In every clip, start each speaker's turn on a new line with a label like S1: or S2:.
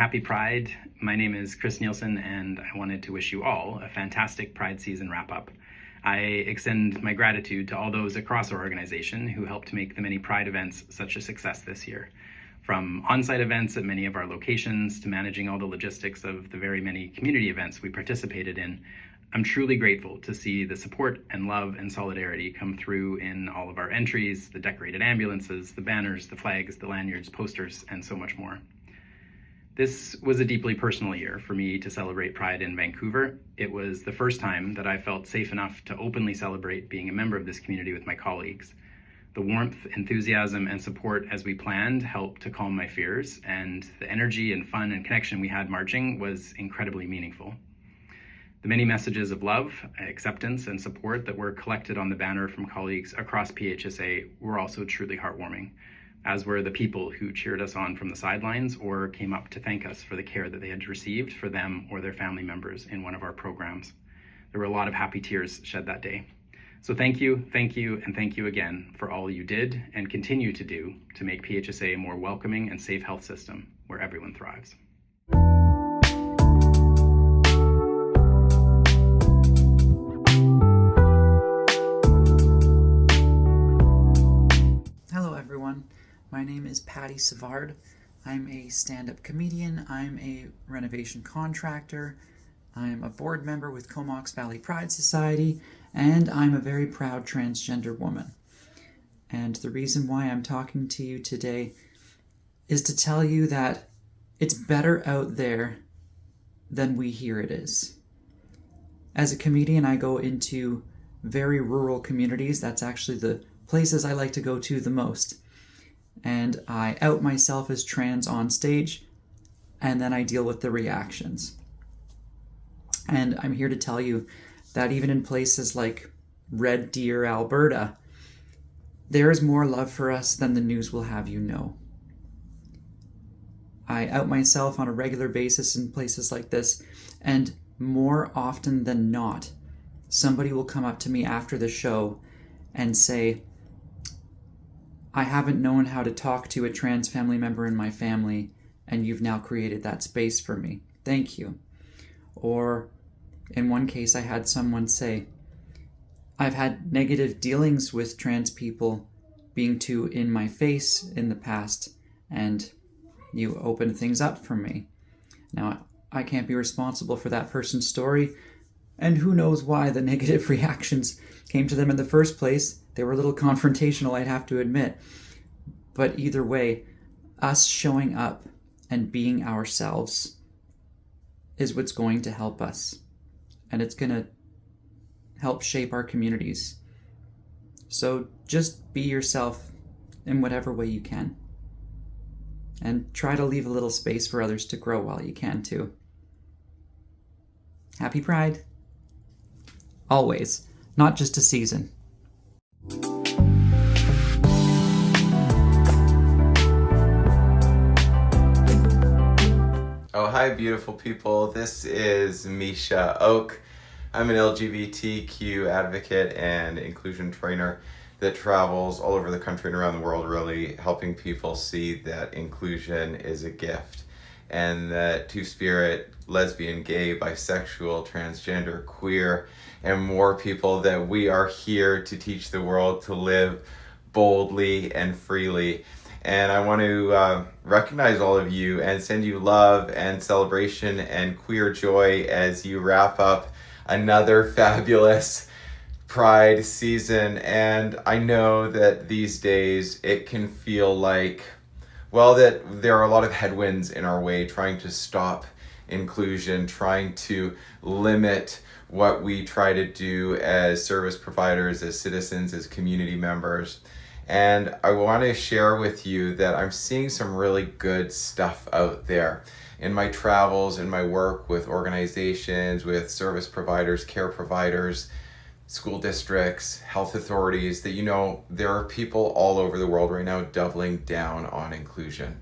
S1: happy Pride. My name is Chris Nielsen, and I wanted to wish you all a fantastic Pride season wrap-up. I extend my gratitude to all those across our organization who helped make the many Pride events such a success this year. From on-site events at many of our locations to managing all the logistics of the very many community events we participated in, I'm truly grateful to see the support and love and solidarity come through in all of our entries, the decorated ambulances, the banners, the flags, the lanyards, posters, and so much more. This was a deeply personal year for me to celebrate Pride in Vancouver. It was the first time that I felt safe enough to openly celebrate being a member of this community with my colleagues. The warmth, enthusiasm, and support as we planned helped to calm my fears, and the energy and fun and connection we had marching was incredibly meaningful. The many messages of love, acceptance, and support that were collected on the banner from colleagues across PHSA were also truly heartwarming, as were the people who cheered us on from the sidelines or came up to thank us for the care that they had received for them or their family members in one of our programs. There were a lot of happy tears shed that day. So thank you, and thank you again for all you did and continue to do to make PHSA a more welcoming and safe health system where everyone thrives.
S2: Hello everyone, my name is Patty Savard. I'm a stand-up comedian, I'm a renovation contractor, I'm a board member with Comox Valley Pride Society, and I'm a very proud transgender woman. And the reason why I'm talking to you today is to tell you that it's better out there than we hear it is. As a comedian, I go into very rural communities. That's actually the places I like to go to the most. And I out myself as trans on stage, and then I deal with the reactions. And I'm here to tell you that even in places like Red Deer, Alberta, there is more love for us than the news will have you know. I out myself on a regular basis in places like this, and more often than not, somebody will come up to me after the show and say, I haven't known how to talk to a trans family member in my family, and you've now created that space for me. Thank you. Or in one case, I had someone say, I've had negative dealings with trans people being too in my face in the past, and you opened things up for me. Now, I can't be responsible for that person's story, and who knows why the negative reactions came to them in the first place. They were a little confrontational, I'd have to admit. But either way, us showing up and being ourselves is what's going to help us. And it's going to help shape our communities. So just be yourself in whatever way you can. And try to leave a little space for others to grow while you can too. Happy Pride. Always, not just a season.
S3: Oh, hi, beautiful people. This is Misha Oak. I'm an LGBTQ advocate and inclusion trainer that travels all over the country and around the world, really helping people see that inclusion is a gift and that two-spirit, lesbian, gay, bisexual, transgender, queer, and more people, that we are here to teach the world to live boldly and freely. And I want to recognize all of you and send you love and celebration and queer joy as you wrap up another fabulous Pride season. And I know that these days it can feel like, well, that there are a lot of headwinds in our way trying to stop inclusion, trying to limit what we try to do as service providers, as citizens, as community members. And I want to share with you that I'm seeing some really good stuff out there in my travels, in my work with organizations, with service providers, care providers, school districts, health authorities, that, there are people all over the world right now doubling down on inclusion.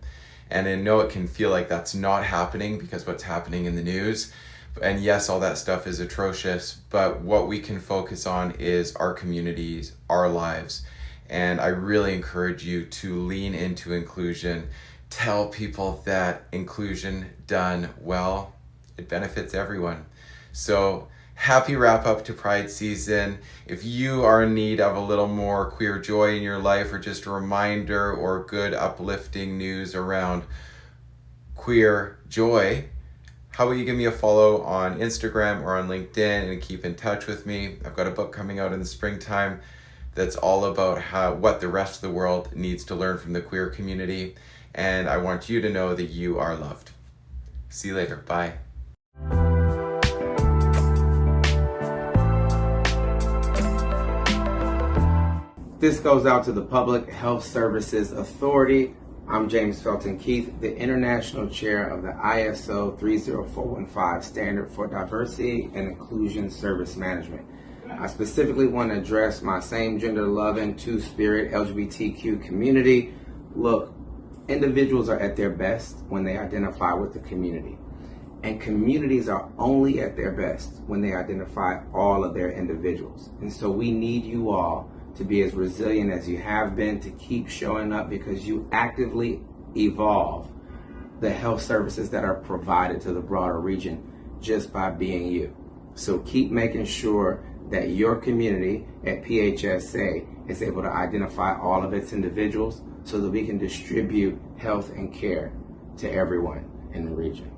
S3: And I know it can feel like that's not happening because what's happening in the news. And yes, all that stuff is atrocious, but what we can focus on is our communities, our lives. And I really encourage you to lean into inclusion, tell people that inclusion done well, it benefits everyone. So happy wrap up to Pride season. If you are in need of a little more queer joy in your life, or just a reminder or good uplifting news around queer joy, how about you give me a follow on Instagram or on LinkedIn and keep in touch with me. I've got a book coming out in the springtime that's all about what the rest of the world needs to learn from the queer community. And I want you to know that you are loved. See you later. Bye.
S4: This goes out to the Public Health Services Authority. I'm James Felton Keith, the International Chair of the ISO 30415 Standard for Diversity and Inclusion Service Management. I specifically want to address my same gender loving, two-spirit LGBTQ community. Look, individuals are at their best when they identify with the community. And communities are only at their best when they identify all of their individuals. And so we need you all to be as resilient as you have been, to keep showing up, because you actively evolve the health services that are provided to the broader region just by being you. So keep making sure that your community at PHSA is able to identify all of its individuals so that we can distribute health and care to everyone in the region.